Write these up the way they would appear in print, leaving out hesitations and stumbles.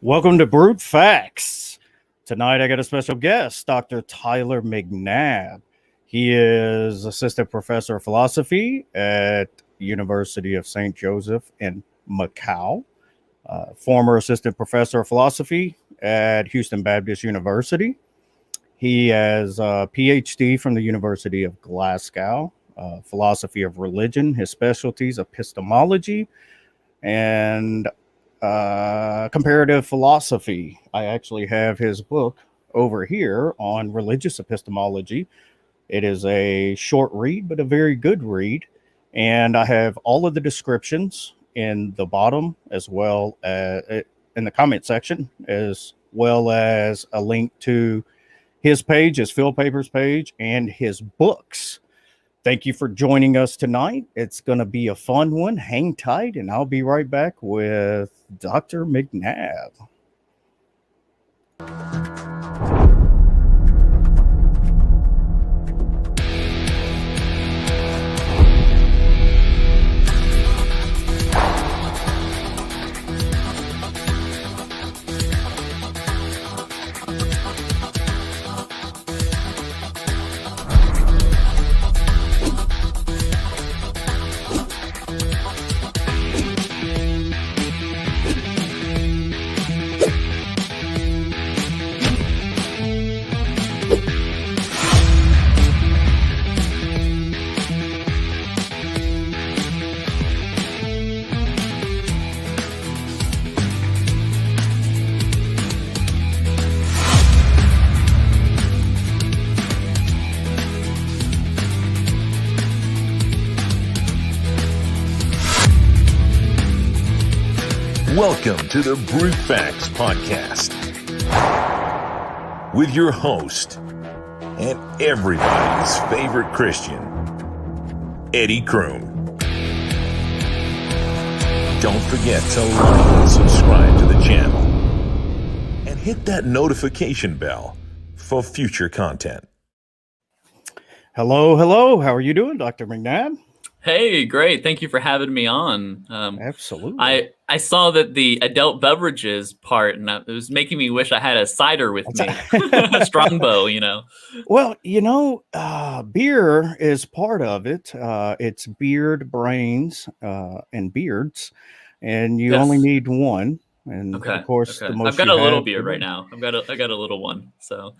Welcome to Brute Facts. Tonight I got a special guest, Dr. Tyler McNabb. He is assistant professor of philosophy at University of St. Joseph in Macau, former assistant professor of philosophy at Houston Baptist University. He has a PhD from the University of Glasgow, philosophy of religion. His specialties, epistemology and comparative philosophy. I actually have his book over here on religious epistemology. It is a short read, but a very good read. And I have all of the descriptions in the bottom, as well as in the comment section, as well as a link to his page, his Phil Papers page, and his books. Thank you for joining us tonight. It's going to be a fun one. Hang tight, and I'll be right back with Dr. McNabb. Welcome to the Brute Facts Podcast with your host and everybody's favorite Christian, Eddie Kroom. Don't forget to like and subscribe to the channel and hit that notification bell for future content. Hello, hello. How are you doing, Dr. McNabb? Hey, great. Thank you for having me on. Absolutely. I saw that the adult beverages part, and it was making me wish I had a cider with me. A Strongbow, you know. Well, beer is part of it. It's beard, brains, and beards, and you only need one. And okay, of course, okay. the most I've got a little beard right now. I got a little one. So,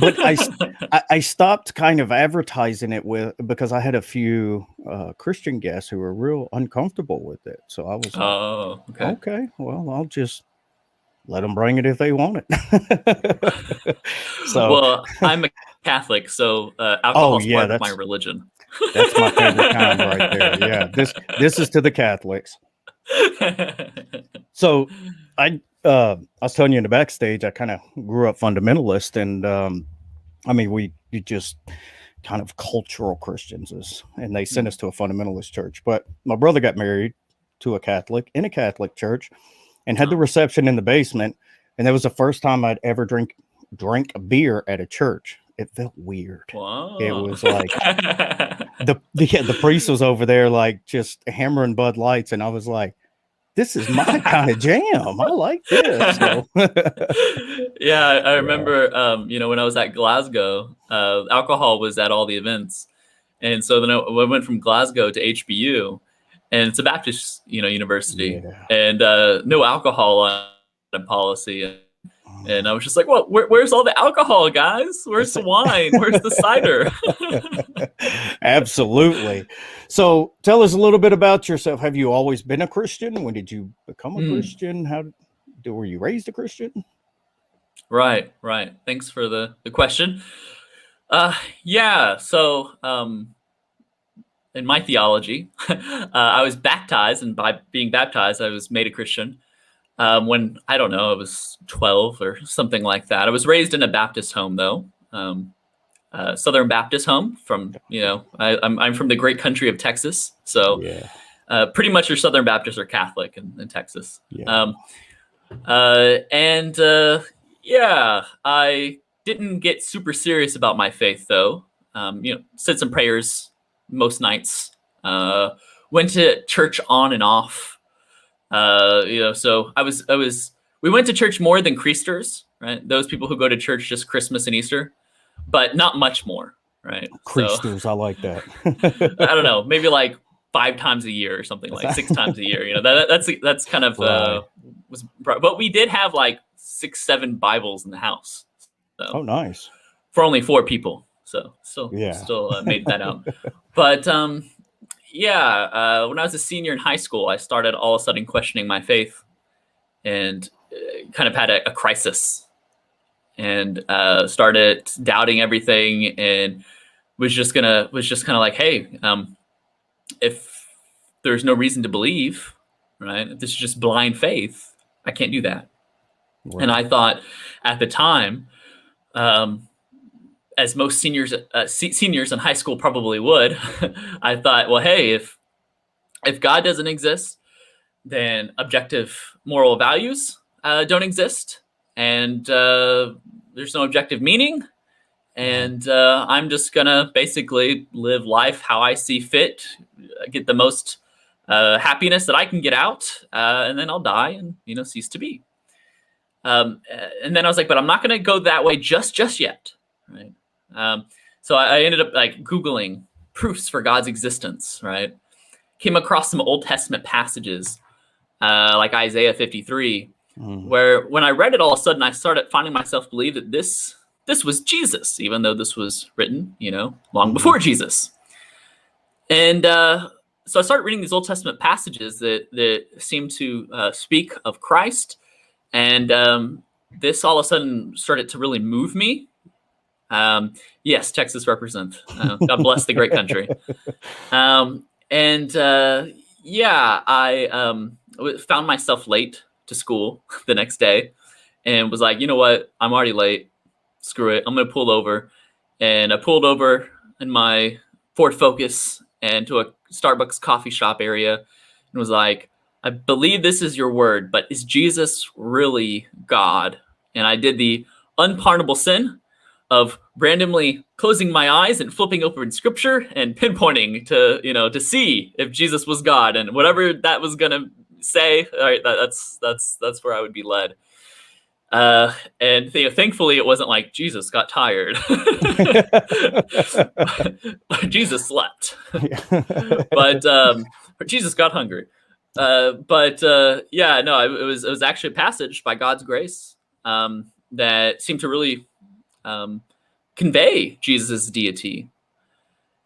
but I stopped kind of advertising it because I had a few Christian guests who were real uncomfortable with it. So I was okay. Well, I'll just let them bring it if they want it. Well, I'm a Catholic, so alcohol's part of my religion. That's my favorite kind right there. Yeah, this is to the Catholics. So I was telling you in the backstage, I kind of grew up fundamentalist, and we just kind of cultural Christians, and they sent us to a fundamentalist church. But my brother got married to a Catholic in a Catholic church and had the reception in the basement. And that was the first time I'd ever drank a beer at a church. It felt weird. Wow. It was like the priest was over there like just hammering Bud Lights, and I was like, this is my kind of jam. I like this. So. Yeah, I remember when I was at Glasgow, alcohol was at all the events. And so then I went from Glasgow to HBU, and it's a Baptist university, and no alcohol on policy. And I was just like, well, where's all the alcohol, guys? Where's the wine? Where's the cider? Absolutely. So tell us a little bit about yourself. Have you always been a Christian? When did you become a Christian? Were you raised a Christian? Right. Thanks for the question. So in my theology, I was baptized, and by being baptized, I was made a Christian. When, I don't know, I was 12 or something like that. I was raised in a Baptist home, though, Southern Baptist home from, I'm from the great country of Texas. So pretty much your Southern Baptists are Catholic in Texas. Yeah. I didn't get super serious about my faith, though. Said some prayers most nights, went to church on and off. So I was we went to church more than Creasters, right? Those people who go to church just Christmas and Easter, but not much more, right? Creasters, I like that. I don't know, maybe like 5 times a year or something, like 6 times a year. You know, that's kind of but we did have like 6, 7 Bibles in the house. So, oh, nice. For only 4 people, so still made that out. But when I was a senior in high school, I started all of a sudden questioning my faith, and kind of had a crisis, and started doubting everything, and was just kind of like, hey, if there's no reason to believe, right? If this is just blind faith, I can't do that. Right. And I thought at the time, as most seniors in high school probably would, I thought, well, hey, if God doesn't exist, then objective moral values don't exist, and there's no objective meaning, and I'm just gonna basically live life how I see fit, get the most happiness that I can get out, and then I'll die and cease to be. And then I was like, but I'm not gonna go that way just yet, right? So I ended up like Googling proofs for God's existence, right? Came across some Old Testament passages, like Isaiah 53, where when I read it, all of a sudden I started finding myself believe that this was Jesus, even though this was written, long before Jesus. And so I started reading these Old Testament passages that seem to speak of Christ, and this all of a sudden started to really move me. Yes, Texas represent. God bless the great country. I found myself late to school the next day, and was like, you know what? I'm already late. Screw it. I'm going to pull over. And I pulled over in my Ford Focus and to a Starbucks coffee shop area, and was like, I believe this is your word, but is Jesus really God? And I did the unpardonable sin of randomly closing my eyes and flipping open scripture and pinpointing to see if Jesus was God, and whatever that was going to say, all right, that's where I would be led. And thankfully it wasn't like Jesus got tired. Jesus slept. But Jesus got hungry. It was actually a passage by God's grace that seemed to really convey Jesus' deity.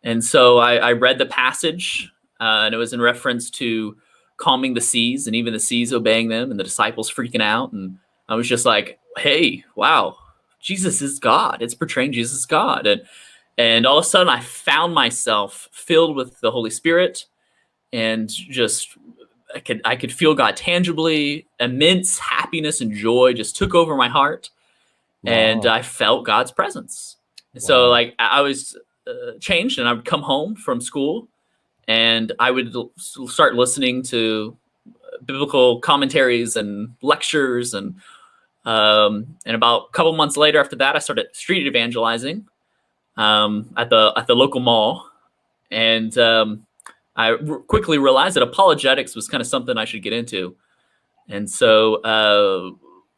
And so I read the passage, and it was in reference to calming the seas, and even the seas obeying them, and the disciples freaking out. And I was just like, hey, wow, Jesus is God. It's portraying Jesus as God. And all of a sudden I found myself filled with the Holy Spirit, and just I could feel God tangibly. Immense happiness and joy just took over my heart. Wow. And I felt God's presence. Wow. So like I was changed, and I would come home from school, and I would start listening to biblical commentaries and lectures, and about a couple months later after that, I started street evangelizing at the local mall, and I quickly realized that apologetics was kind of something I should get into, and so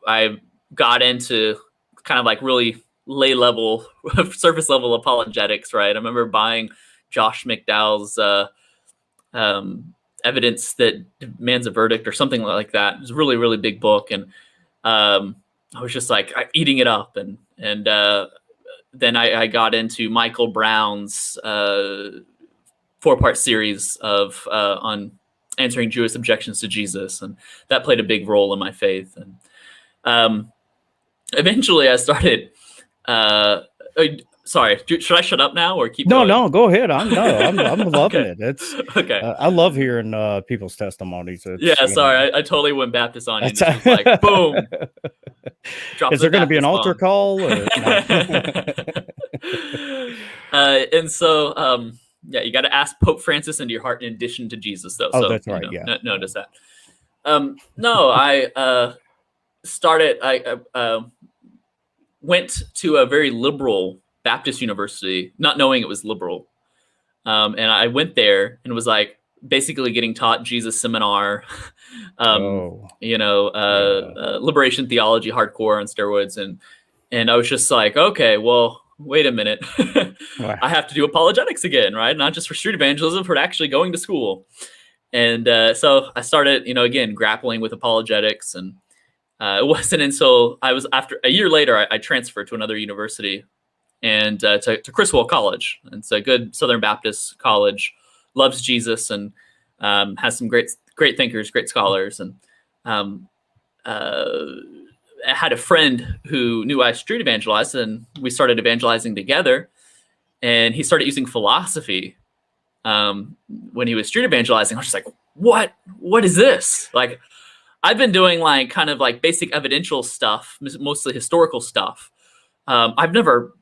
I got into kind of like really lay-level, surface-level apologetics, right? I remember buying Josh McDowell's Evidence That Demands a Verdict or something like that. It was a really, really big book, and I was just like eating it up, and then I got into Michael Brown's 4-part series of on answering Jewish objections to Jesus, and that played a big role in my faith. And eventually, I started. Sorry, should I shut up now or keep going? No, go ahead. I'm loving Okay. it. It's Okay. I love hearing people's testimonies. Sorry, I totally went Baptist on you. It's just like boom. Is there going to be an altar call? Or, and so, you got to ask Pope Francis into your heart in addition to Jesus, though. Oh, so, that's right. Yeah. Notice that. I started. I went to a very liberal Baptist university, not knowing it was liberal. And I went there and was like, basically getting taught Jesus seminar, liberation theology, hardcore on steroids. And I was just like, okay, well, wait a minute. I have to do apologetics again, right? Not just for street evangelism, for actually going to school. And so I started, again, grappling with apologetics. And it wasn't until after a year later, I transferred to another university and to Criswell College. And it's a good Southern Baptist college, loves Jesus, and has some great thinkers, great scholars. And I had a friend who knew I street evangelized, and we started evangelizing together. And he started using philosophy when he was street evangelizing. I was just like, what is this? Like, I've been doing like kind of like basic evidential stuff, mostly historical stuff. I've never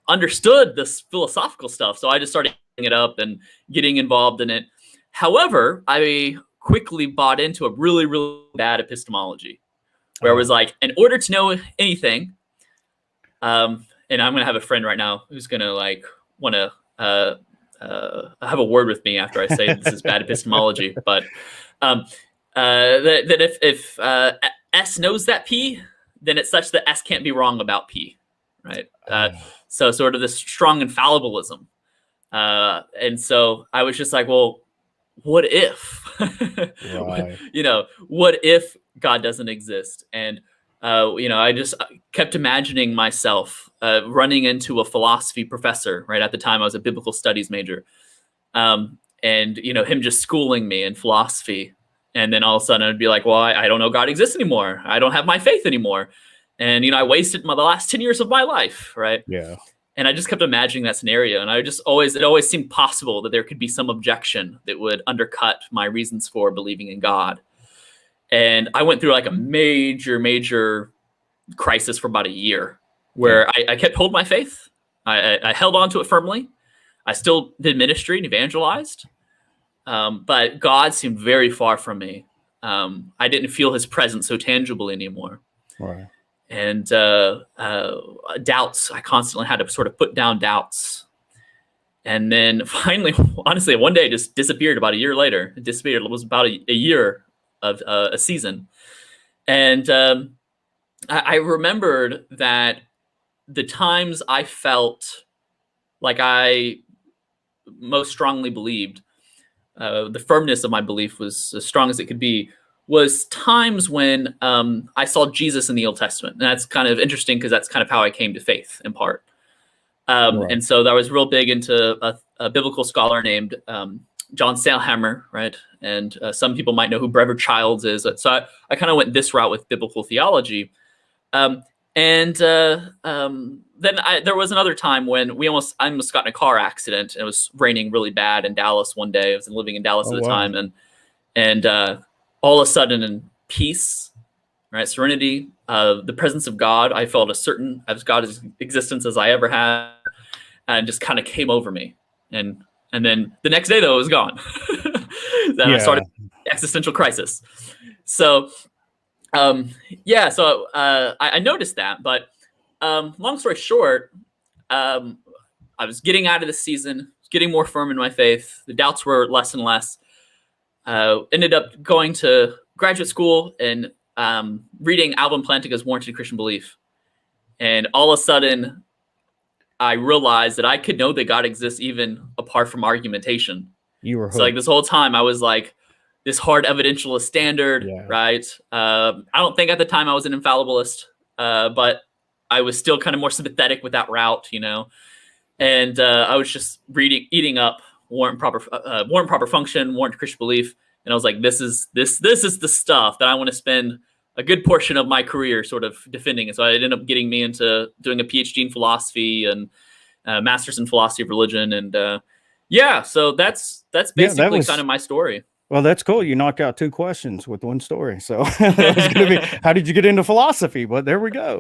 understood this philosophical stuff. So I just started picking it up and getting involved in it. However, I quickly bought into a really, really bad epistemology where it was like, in order to know anything, and I'm going to have a friend right now who's going to like want to have a word with me after I say this is bad epistemology. But that if S knows that P, then it's such that S can't be wrong about P, right? So sort of this strong infallibilism. And so I was just like, well, what if? Right. What if God doesn't exist? And I just kept imagining myself running into a philosophy professor. Right at the time, I was a biblical studies major, and him just schooling me in philosophy. And then all of a sudden, I'd be like, well, I don't know God exists anymore. I don't have my faith anymore. And I wasted the last 10 years of my life, right? Yeah. And I just kept imagining that scenario, and it always seemed possible that there could be some objection that would undercut my reasons for believing in God. And I went through like a major crisis for about a year where I kept holding my faith. I held on to it firmly. I still did ministry and evangelized. But God seemed very far from me. I didn't feel his presence so tangibly anymore. Right. And doubts, I constantly had to sort of put down doubts. And then finally, honestly, one day it just disappeared about a year later. It disappeared. It was about a year of a season. And I remembered that the times I felt like I most strongly believed, the firmness of my belief was as strong as it could be, was times when I saw Jesus in the Old Testament. And that's kind of interesting because that's kind of how I came to faith in part. Right. And so I was real big into a biblical scholar named John Sailhammer, right? And some people might know who Brevard is. So I kind of went this route with biblical theology. Then there was another time when I almost got in a car accident. It was raining really bad in Dallas one day. I was living in Dallas at the time. And all of a sudden, in peace, right, serenity, the presence of God, I felt as God's existence as I ever had, and just kind of came over me. And then the next day, though, it was gone. Then I started existential crisis. So, I noticed that. But long story short, I was getting out of the season, getting more firm in my faith. The doubts were less and less. Ended up going to graduate school and reading Alvin Plantinga's Warranted Christian Belief. And all of a sudden, I realized that I could know that God exists even apart from argumentation. You were hooked. So like this whole time, I was like this hard evidentialist standard, right? I don't think at the time I was an infallibilist, but I was still kind of more sympathetic with that route, And I was just eating up Warrant Proper Function, Warranted Christian Belief, and I was like, this is the stuff that I want to spend a good portion of my career sort of defending. And so it ended up getting me into doing a PhD in philosophy and master's in philosophy of religion, and so that's basically kind of my story. Well, that's cool. You knocked out 2 questions with 1 story. So that was going to be, how did you get into philosophy? But there we go.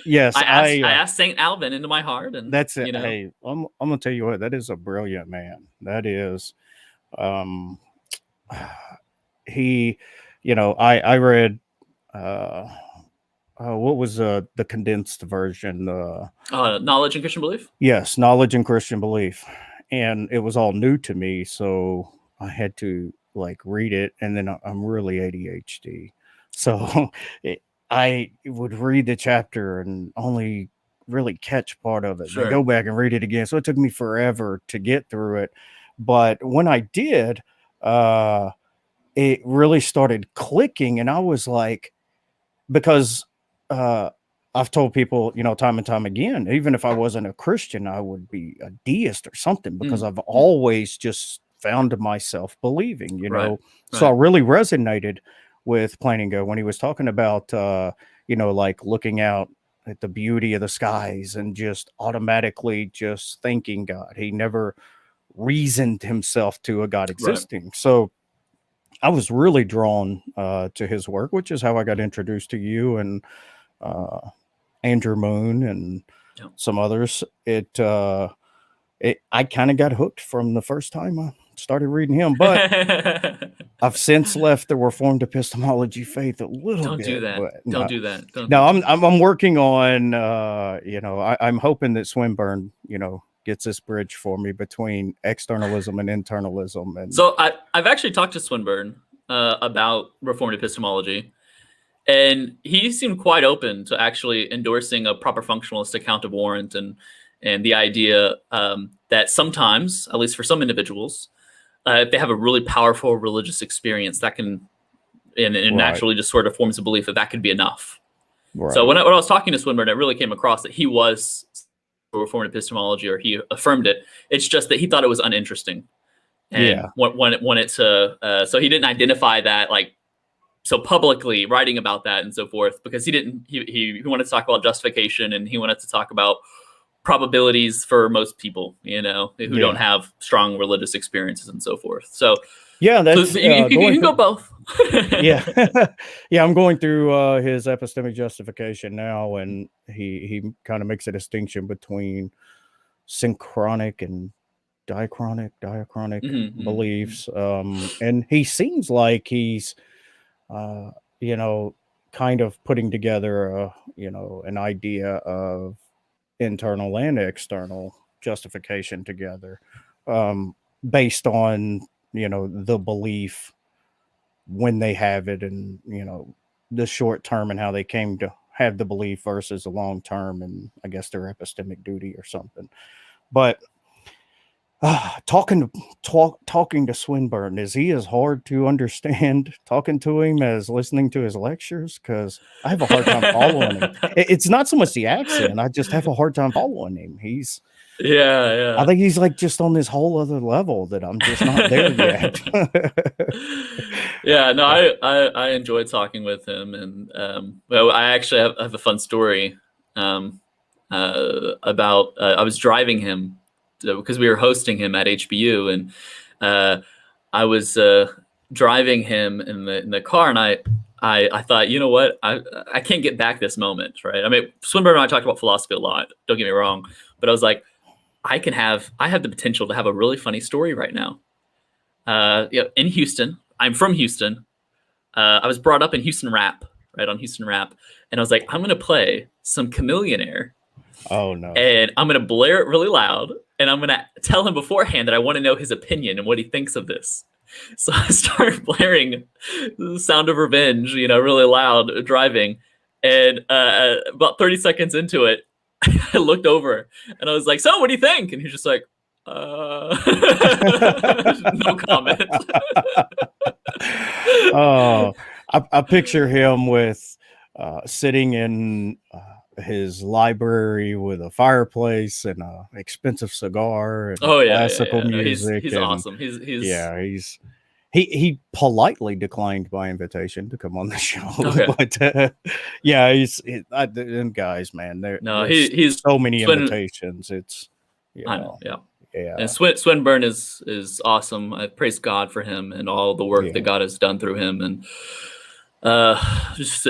Yes, I asked St. Alvin into my heart, and that's it. Hey, I'm going to tell you what, that is a brilliant man. That is, he, I read, what was the condensed version? Knowledge and Christian Belief? Yes, Knowledge and Christian Belief. And it was all new to me. So I had to like read it, and then I'm really ADHD, so I would read the chapter and only really catch part of it. Sure. Then go back and read it again. So it took me forever to get through it. But when I did, it really started clicking, and I was like, because I've told people, time and time again, even if I wasn't a Christian, I would be a deist or something, because I've always just found myself believing, Right. So I really resonated with Plain and Go when he was talking about, like looking out at the beauty of the skies and just automatically just thinking God. He never reasoned himself to a God existing. Right. So I was really drawn to his work, which is how I got introduced to you and Andrew Moon and some others. I kind of got hooked from the first time I started reading him, but I've since left the Reformed Epistemology faith a little bit. Don't do that. Don't do that. No, I'm working on, I'm hoping that Swinburne, gets this bridge for me between externalism and internalism. And so I've actually talked to Swinburne about Reformed Epistemology, and he seemed quite open to actually endorsing a proper functionalist account of warrant and the idea that sometimes, at least for some individuals, if they have a really powerful religious experience, that can, and naturally just sort of forms a belief that could be enough. Right. So when I was talking to Swinburne, it really came across that he was Reformed Epistemology, or he affirmed it. It's just that he thought it was uninteresting. And when it's so he didn't identify that so publicly writing about that and so forth, because he wanted to talk about justification, and he wanted to talk about probabilities for most people, who don't have strong religious experiences and so forth. So that's you can go both. I'm going through his epistemic justification now, and he kind of makes a distinction between synchronic and diachronic beliefs, and he seems like he's kind of putting together an idea of internal and external justification together, based on the belief when they have it, and the short term and how they came to have the belief versus the long term, and I guess their epistemic duty or something. But talking to Swinburne, is he as hard to understand talking to him as listening to his lectures? Because I have a hard time following him. It's not so much the accent; I just have a hard time following him. He's I think he's like just on this whole other level that I'm just not there yet. I enjoyed talking with him, and I actually have a fun story about I was driving him because we were hosting him at HBU, and I was driving him in the car, and I thought, you know what, I can't get back this moment, right? I mean, Swinburne and I talked about philosophy a lot, don't get me wrong, but I was like, I have the potential to have a really funny story right now. In Houston, I'm from Houston. I was brought up in Houston rap, right, on Houston rap, and I was like, I'm gonna play some Chameleonaire. Oh no! And I'm gonna blare it really loud, and I'm gonna tell him beforehand that I want to know his opinion and what he thinks of this. So I started blaring the Sound of Revenge, really loud driving, and about 30 seconds into it, I looked over and I was like, "So, what do you think?" And he's just like, "No comment." Oh, I picture him with sitting in his librry with a fireplace and a expensive cigar and classical music. He's awesome. He politely declined my invitation to come on the show. Okay. But them guys, man, he's so many invitations. It's I know. And Swinburne is awesome. I praise God for him and all the work that God has done through him, and he's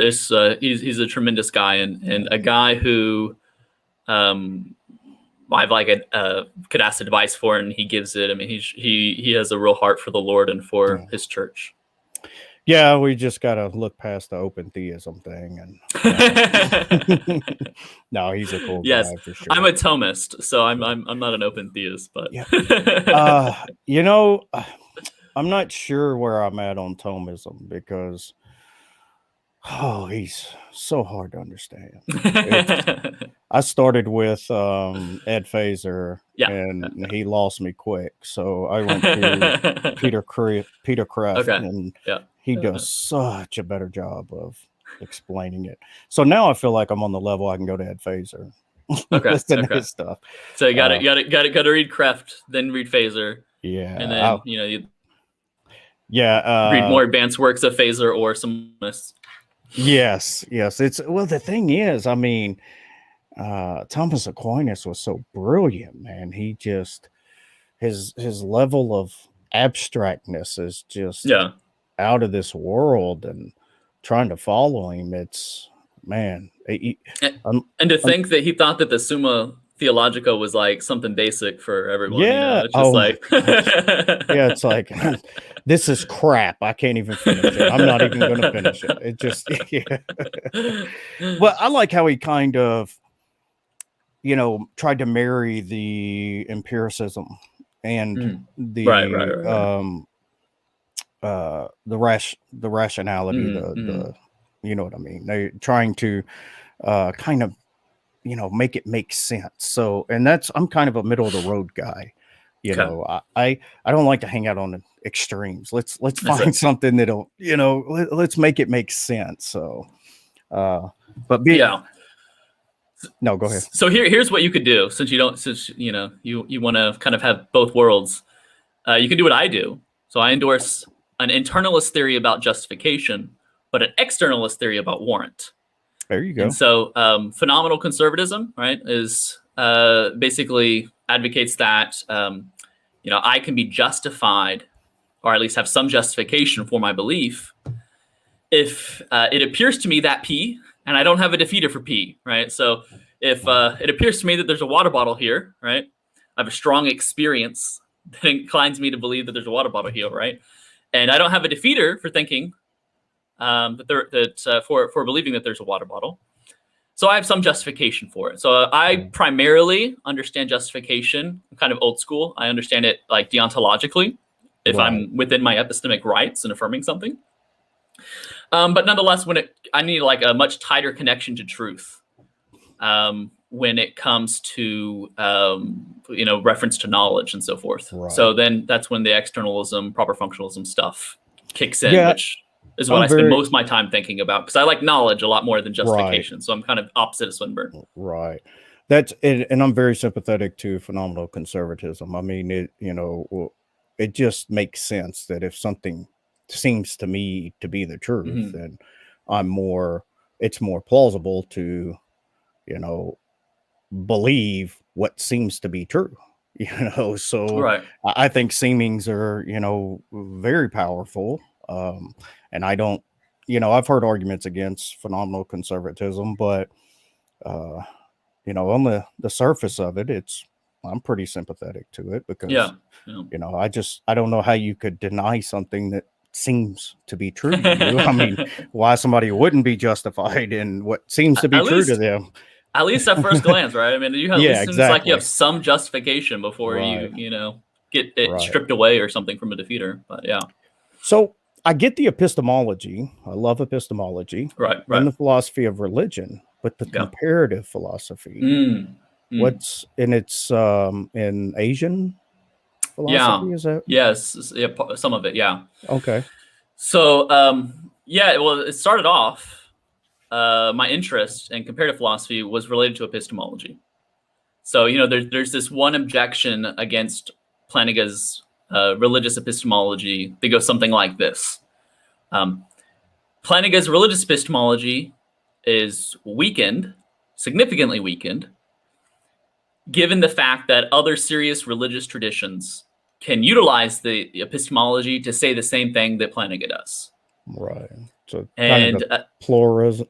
a tremendous guy, and a guy who I've could ask advice for, and he gives it. I mean, he has a real heart for the Lord and for his church. Yeah, we just got to look past the open theism thing. And no, he's a cool guy for sure. I'm a Thomist, so I'm not an open theist, but I'm not sure where I'm at on Thomism because he's so hard to understand. I started with Ed Fazer, and he lost me quick. So I went to Peter Kraft, and he does such a better job of explaining it. So now I feel like I'm on the level I can go to Ed Fazer. Listen to his stuff. So you got to read Kraft, then read Fazer. Yeah, and then you read more advanced works of Fazer or some. Yes. It's the thing is, I mean, Thomas Aquinas was so brilliant, man. He just his level of abstractness is just out of this world, and trying to follow him, it's and to think that he thought that the Summa Theologica was like something basic for everyone. Yeah, it's just like it's like this is crap. I can't even finish it. I'm not even going to finish it. It just Well, I like how he kind of tried to marry the empiricism and the rationality, the you know what I mean. They're trying to kind of make it make sense. So, and I'm kind of a middle of the road guy. I don't like to hang out on the extremes. Let's find something that'll let's make it make sense. So, no, go ahead. So here's what you could do, since you want to kind of have both worlds. You can do what I do. So I endorse an internalist theory about justification, but an externalist theory about warrant. There you go. And so phenomenal conservatism, right, is basically advocates that I can be justified, or at least have some justification for my belief, if it appears to me that P, and I don't have a defeater for P, right? So if it appears to me that there's a water bottle here, right, I have a strong experience that inclines me to believe that there's a water bottle here, right? And I don't have a defeater for thinking for believing that there's a water bottle. So I have some justification for it. So I primarily understand justification kind of old school. I understand it like deontologically, if I'm within my epistemic rights in affirming something. But nonetheless, I need like a much tighter connection to truth when it comes to reference to knowledge and so forth. Right. So then that's when the externalism, proper functionalism stuff kicks in, which is what I spend most of my time thinking about, because I like knowledge a lot more than justification. Right. So I'm kind of opposite of Swinburne. Right. That's it, and I'm very sympathetic to phenomenal conservatism. I mean, it just makes sense that if something seems to me to be the truth, then it's more plausible to, believe what seems to be true. So I think seemings are, very powerful. And I don't, I've heard arguments against phenomenal conservatism, but, on the surface of it, I'm pretty sympathetic to it because, I don't know how you could deny something that seems to be true to you. I mean, why somebody wouldn't be justified in what seems to be true to them. At least at first glance, right? I mean, it's like you have some justification before you get it stripped away or something from a defeater. But yeah. So I get the epistemology. I love epistemology. Right. And the philosophy of religion, but the comparative philosophy. What's in its in Asian philosophy? Is that? Yes. Yeah, some of it. Yeah. Okay. So well, it started off. My interest in comparative philosophy was related to epistemology. So, there's this one objection against Plantinga's religious epistemology that goes something like this. Plantinga's religious epistemology is significantly weakened, given the fact that other serious religious traditions can utilize the epistemology to say the same thing that Plantinga does. Right. So kind of pluralism.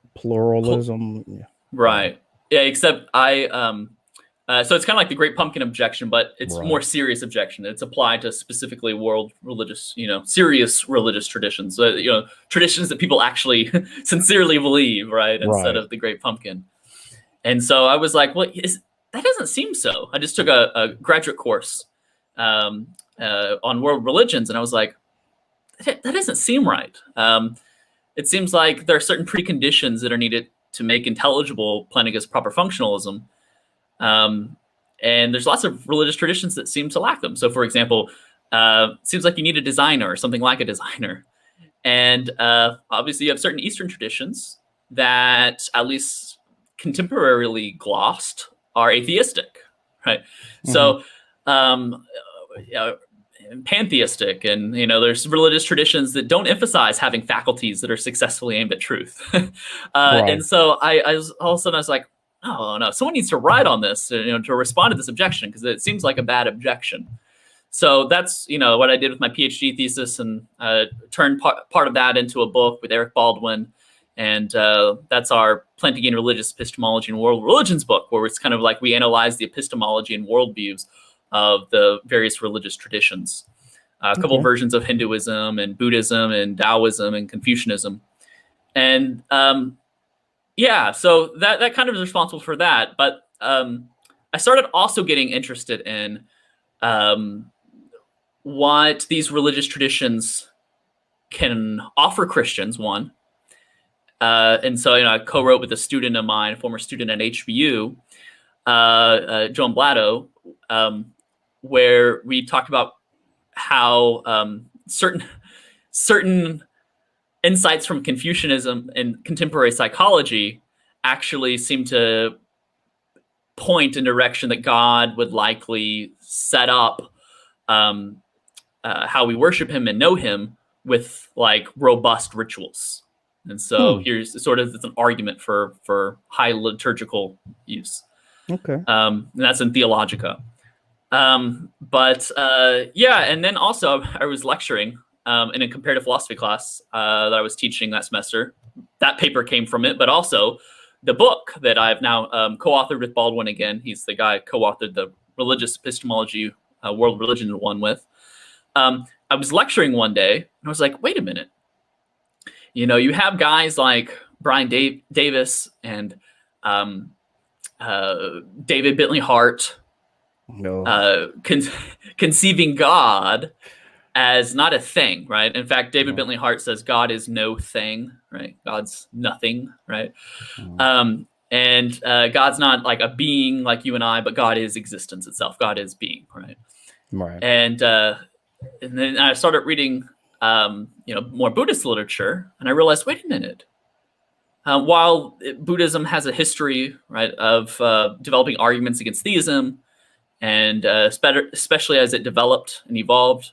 Right. Yeah, except so it's kind of like the Great Pumpkin objection, but it's more serious objection. It's applied to specifically world religious, serious religious traditions, traditions that people actually sincerely believe, right? Instead of the Great Pumpkin. And so I was like, well, that doesn't seem so. I just took a graduate course on world religions, and I was like, that doesn't seem right. It seems like there are certain preconditions that are needed to make intelligible plan against proper functionalism. And there's lots of religious traditions that seem to lack them. So, for example, it seems like you need a designer or something like a designer. And obviously, you have certain Eastern traditions that, at least contemporarily glossed, are atheistic, right? Mm-hmm. So, pantheistic, and there's religious traditions that don't emphasize having faculties that are successfully aimed at truth. Right. And so I was all of a sudden I was like, oh no, someone needs to write on this, to respond to this objection, because it seems like a bad objection. So that's what I did with my PhD thesis, and turned part of that into a book with Eric Baldwin, and that's our Plan to Gain Religious Epistemology and World Religions book, where it's kind of like we analyze the epistemology and worldviews of the various religious traditions. A couple versions of Hinduism and Buddhism and Taoism and Confucianism. And so that kind of is responsible for that. But I started also getting interested in what these religious traditions can offer Christians, one. And so, I co-wrote with a student of mine, a former student at HBU, Joan Blatto, where we talked about how certain insights from Confucianism and contemporary psychology actually seem to point in a direction that God would likely set up how we worship him and know him with like robust rituals. And so here's sort of it's an argument for high liturgical use. Okay. And that's in Theologica. And then also I was lecturing in a comparative philosophy class that I was teaching that semester. That paper came from it, but also the book that I've now co-authored with Baldwin again. He's the guy I co-authored the Religious Epistemology World Religion one with. I was lecturing one day and I was like, wait a minute. You have guys like Brian Davis and David Bentley Hart conceiving God as not a thing, right? In fact, David Bentley Hart says God is no thing, right? God's nothing, right? And God's not like a being like you and I, but God is existence itself. God is being, right? Right. And then I started reading, more Buddhist literature, and I realized, wait a minute. While Buddhism has a history, right, of developing arguments against theism, and especially as it developed and evolved,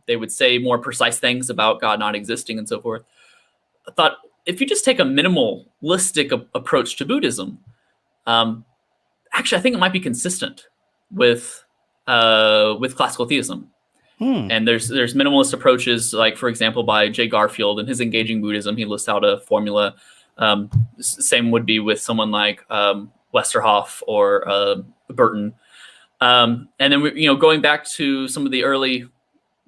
they would say more precise things about God not existing and so forth. I thought, if you just take a minimalistic approach to Buddhism, actually, I think it might be consistent with classical theism. And there's minimalist approaches, like, for example, by Jay Garfield in his Engaging Buddhism, he lists out a formula. Same would be with someone like Westerhoff or Burton. And then, going back to some of the early,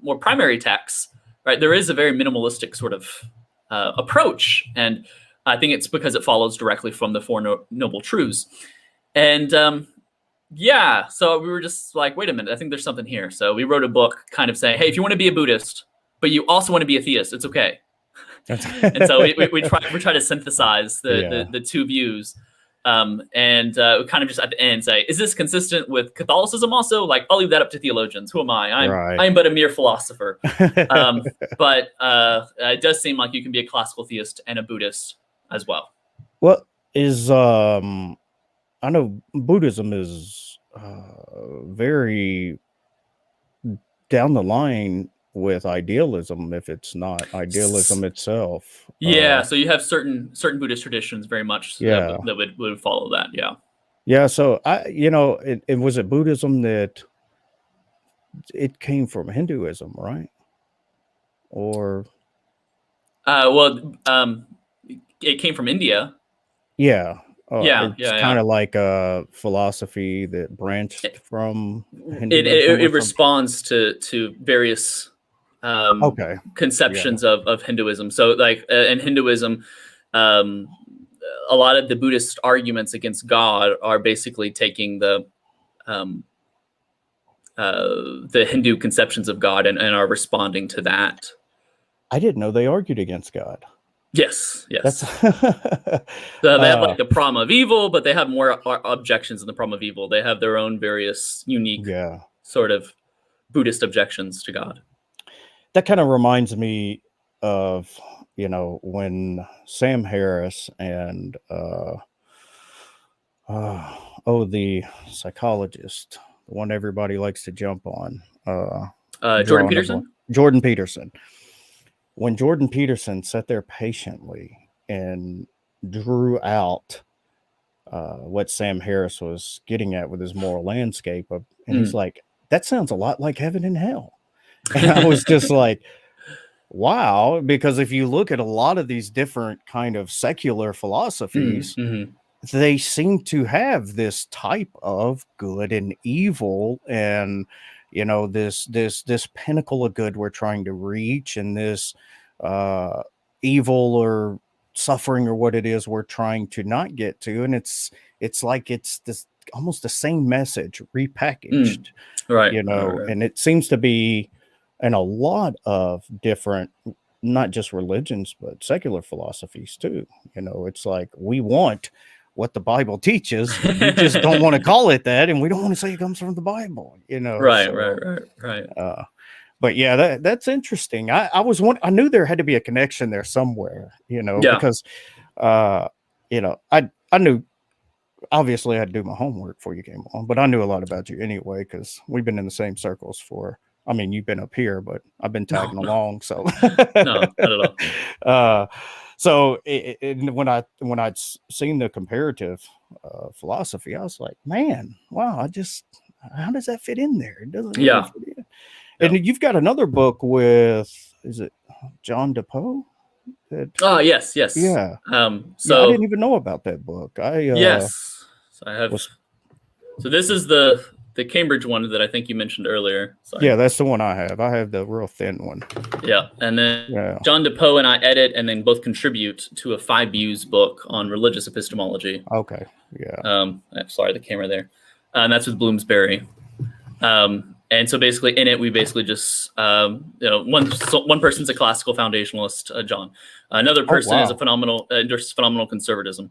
more primary texts, right, there is a very minimalistic sort of approach. And I think it's because it follows directly from the Four Noble Truths. And so we were just like, wait a minute, I think there's something here. So we wrote a book kind of saying, hey, if you want to be a Buddhist, but you also want to be a theist, it's okay. And so we try to synthesize the two views. We kind of just at the end say, is this consistent with Catholicism also? Like, I'll leave that up to theologians. Who am I? I'm but a mere philosopher. But it does seem like you can be a classical theist and a Buddhist as well. What is, I know Buddhism is very down the line with idealism, if it's not idealism itself. So you have certain Buddhist traditions very much that would follow that. So it was it Buddhism that it came from Hinduism, right? Or it came from India. It's kind of like a philosophy that branched from Hinduism. It responds to various conceptions of Hinduism. So like in Hinduism, a lot of the Buddhist arguments against God are basically taking the Hindu conceptions of God and are responding to that. I didn't know they argued against God. Yes. That's So they have like the problem of evil, but they have more objections in the problem of evil. They have their own various unique sort of Buddhist objections to God. That kind of reminds me of, when Sam Harris and the psychologist, the one everybody likes to jump on, Jordan Peterson. Jordan Peterson. When Jordan Peterson sat there patiently and drew out what Sam Harris was getting at with his moral landscape, and he's like, that sounds a lot like heaven and hell. And I was just like, wow, because if you look at a lot of these different kind of secular philosophies, they seem to have this type of good and evil, and this pinnacle of good we're trying to reach, and this evil or suffering or what it is we're trying to not get to. And it's like it's this almost the same message repackaged, right? And it seems to be in a lot of different, not just religions, but secular philosophies too. It's like, we want what the Bible teaches. We just don't want to call it that, and we don't want to say it comes from the Bible. Right. But yeah, that's interesting. I knew there had to be a connection there somewhere. Because I knew, obviously I had to do my homework before you came on, but I knew a lot about you anyway, because we've been in the same circles you've been up here, but I've been tagging along. So no, not at all. So when I'd seen the comparative philosophy, I was like, man, wow, how does that fit in there? It doesn't really fit in. And you've got another book with, is it John DePoe? Yes. Yeah. So I didn't even know about that book. Yes. So I have. So this is the Cambridge one that I think you mentioned earlier. Sorry. Yeah, that's the one I have. I have the real thin one. Yeah, and then John DePoe and I edit and then both contribute to a 5 views book on religious epistemology. Okay. Yeah. Sorry, the camera there. And that's with Bloomsbury. And so basically in it, we basically just, one person's a classical foundationalist, John. Another person is a endorses phenomenal conservatism.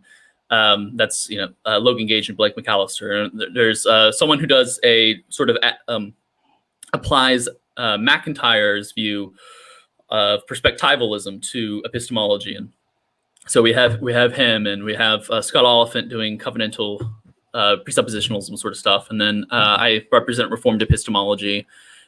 That's, Logan Gage and Blake McAllister. There's someone who does a sort of applies McIntyre's view of perspectivalism to epistemology. And so we have him, and we have Scott Oliphant doing covenantal presuppositionalism sort of stuff. And then I represent Reformed epistemology,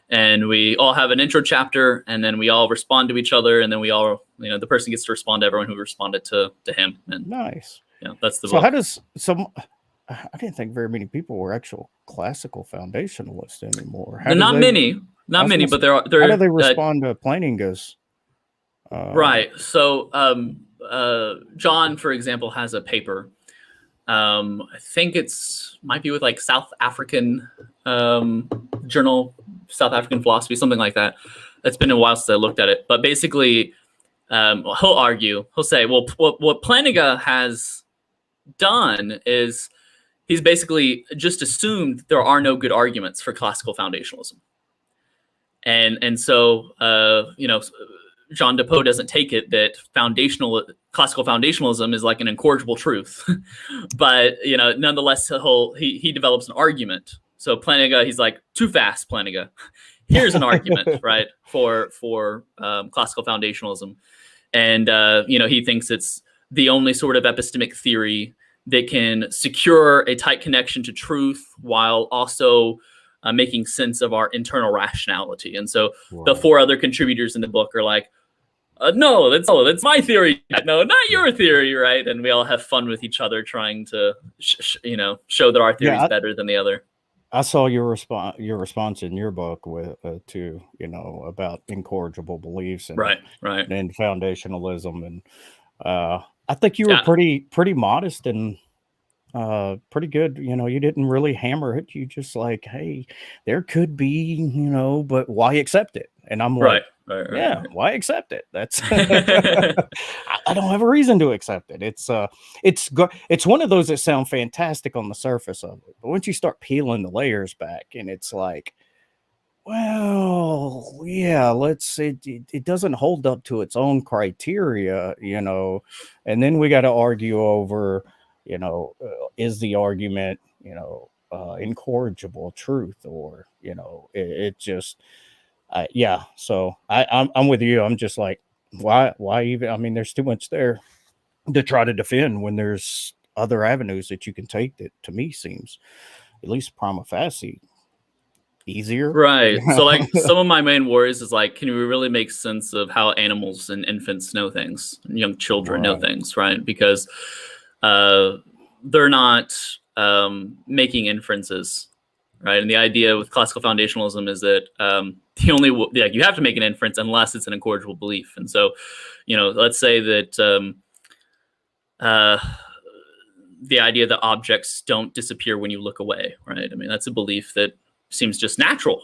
and we all have an intro chapter, and then we all respond to each other. And then we all, the person gets to respond to everyone who responded to him. And nice. Yeah, that's the book. I didn't think very many people were actual classical foundationalists anymore. Not many, but there are. How do they respond to Plantinga's? Right. So John, for example, has a paper. I think might be with like South African journal, South African philosophy, something like that. It's been a while since I looked at it, but basically, he'll say, well, what Plantinga has done is he's basically just assumed there are no good arguments for classical foundationalism, and so John DePoe doesn't take it that classical foundationalism is like an incorrigible truth, but nonetheless he develops an argument. So Plantinga, he's like, too fast, Plantinga. Here's an argument, right, for classical foundationalism, and he thinks it's the only sort of epistemic theory that can secure a tight connection to truth while also making sense of our internal rationality. And so the 4 other contributors in the book are like, no, that's my theory. No, not your theory, right? And we all have fun with each other trying to, show that our theory is better than the other. I saw your response in your book with to about incorrigible beliefs and right and foundationalism, and I think you were pretty modest and pretty good. You didn't really hammer it. You just like, hey, there could be, but why accept it? And I'm like, right. Why accept it? That's I don't have a reason to accept it. It's one of those that sound fantastic on the surface of it, but once you start peeling the layers back, and it's like, well, yeah, it doesn't hold up to its own criteria, and then we got to argue over, is the argument, incorrigible truth, or, it just, yeah. So I'm with you. I'm just like, why even, I mean, there's too much there to try to defend when there's other avenues that you can take that to me seems at least prima facie easier. Right. So like some of my main worries is like, can we really make sense of how animals and infants know things, and young children know things, right? Because they're not making inferences, right? And the idea with classical foundationalism is that you have to make an inference unless it's an incorrigible belief. And so, let's say that the idea that objects don't disappear when you look away, right? I mean, that's a belief that seems just natural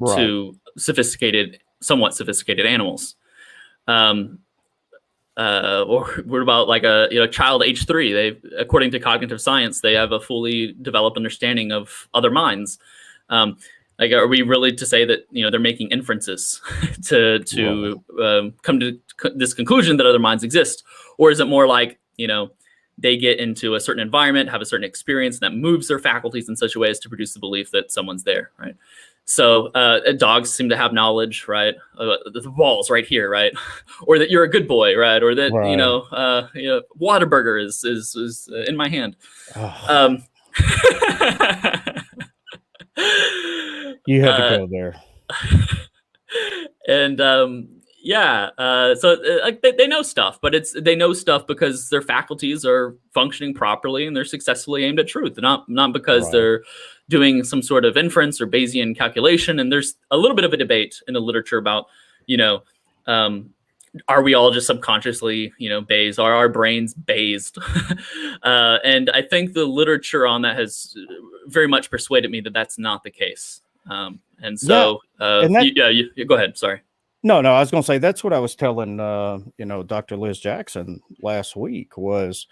to somewhat sophisticated animals. Or what about like a child age 3? They, according to cognitive science, they have a fully developed understanding of other minds. Like, are we really to say that they're making inferences to come to this conclusion that other minds exist, or is it more like they get into a certain environment, have a certain experience, and that moves their faculties in such a way as to produce the belief that someone's there, right? So dogs seem to have knowledge, right? The ball's right here, right? Or that you're a good boy, right? Or that Whataburger is in my hand. Oh. You had to go there. And so like they know stuff, but they know stuff because their faculties are functioning properly and they're successfully aimed at truth, not because they're doing some sort of inference or Bayesian calculation. And there's a little bit of a debate in the literature about, are we all just subconsciously, Bayes? Are our brains Bayesed? And I think the literature on that has very much persuaded me that that's not the case. And so, you go ahead. Sorry. No, I was going to say that's what I was telling, Dr. Liz Jackson last week was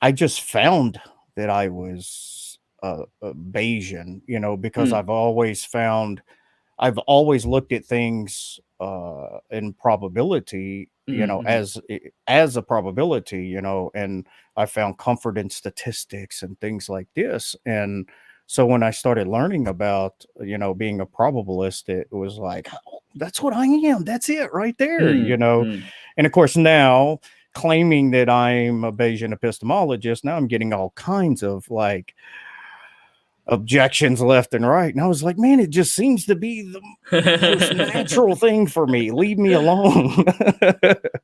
I just found that I was Bayesian, because I've always looked at things in probability, as a probability, and I found comfort in statistics and things like this. And so when I started learning about, being a probabilist, it was like, oh, that's what I am. That's it right there, And of course, now claiming that I'm a Bayesian epistemologist, now I'm getting all kinds of like objections left and right. And I was like, man, it just seems to be the most natural thing for me. Leave me alone.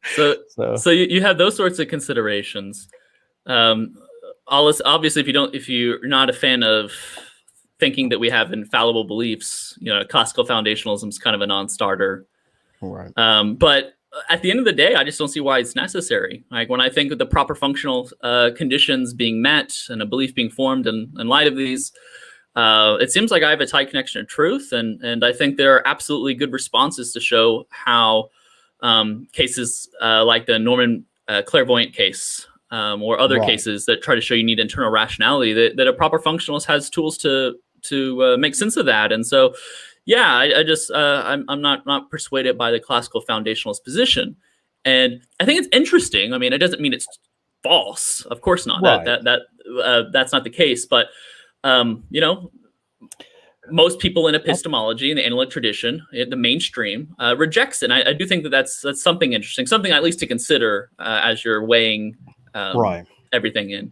So you have those sorts of considerations. Obviously, if you're not a fan of thinking that we have infallible beliefs, classical foundationalism is kind of a non-starter. Right. But at the end of the day, I just don't see why it's necessary. Like when I think of the proper functional conditions being met and a belief being formed in light of these, it seems like I have a tight connection to truth, and I think there are absolutely good responses to show how cases like the Norman clairvoyant case, or other cases that try to show you need internal rationality, that a proper functionalist has tools to make sense of that. And so, I'm not persuaded by the classical foundationalist position. And I think it's interesting. I mean, it doesn't mean it's false. Of course not. Right. That's not the case. But, most people in epistemology and the analytic tradition, the mainstream, rejects it. And I do think that's something interesting, something at least to consider as you're weighing everything in.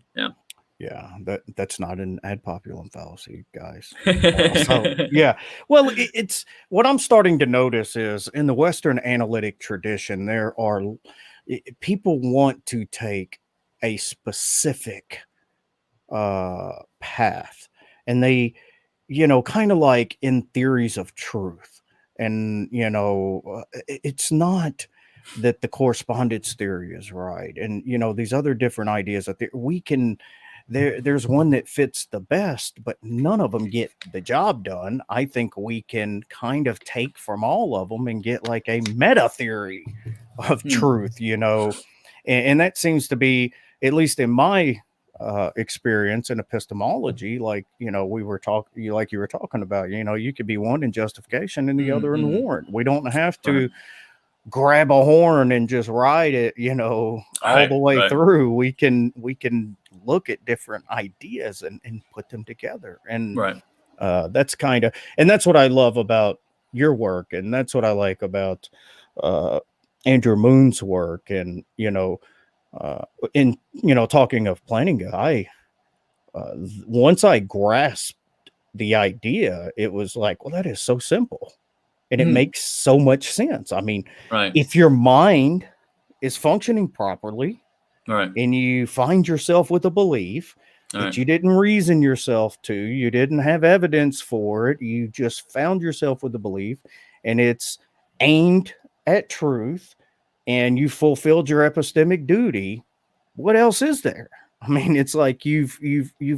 Yeah, that's not an ad populum fallacy, guys. Well, it's what I'm starting to notice is in the Western analytic tradition, there are people want to take a specific path, and they, kind of like in theories of truth, and it's not that the correspondence theory is right, and these other different ideas that we can. There's one that fits the best, but none of them get the job done. I think we can kind of take from all of them and get like a meta theory of truth, and that seems to be, at least in my experience in epistemology, like you were talking about. You could be one in justification and the other in warrant. We don't have to grab a horn and just ride it, all the way through. We can look at different ideas and put them together. And that's that's what I love about your work, and that's what I like about Andrew Moon's work. And talking of planning guy, once I grasped the idea, it was like, well, that is so simple, and it makes so much sense. I mean, if your mind is functioning properly, and you find yourself with a belief that you didn't reason yourself to, you didn't have evidence for it, you just found yourself with a belief, and it's aimed at truth, and you fulfilled your epistemic duty, what else is there? I mean, it's like you've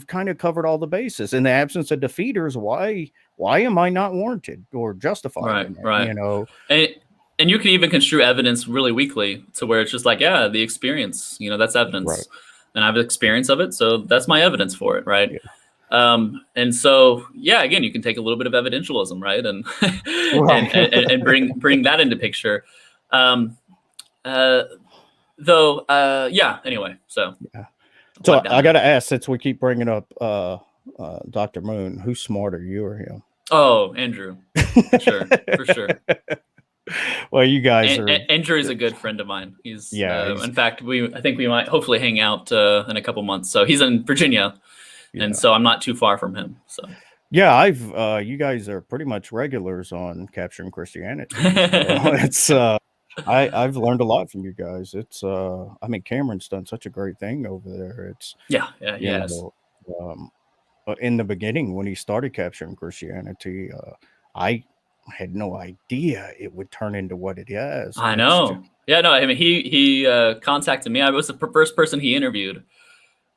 kind of covered all the bases. In the absence of defeaters, why am I not warranted or justified? And you can even construe evidence really weakly to where it's just like, yeah, the experience, that's evidence, and I have experience of it, so that's my evidence for it, right? And so, again, you can take a little bit of evidentialism, right, and and bring that into picture. Anyway, so I got to ask, since we keep bringing up Dr. Moon, who's smarter, you or him? Oh, Andrew, for sure. Well, you guys are. Andrew is a good friend of mine. He's in fact, I think we might hopefully hang out in a couple months. So he's in Virginia, and so I'm not too far from him. So you guys are pretty much regulars on Capturing Christianity. So it's I've learned a lot from you guys. It's I mean, Cameron's done such a great thing over there. It's in the beginning when he started Capturing Christianity, I had no idea it would turn into what it is. I know. I mean, he contacted me. I was the first person he interviewed,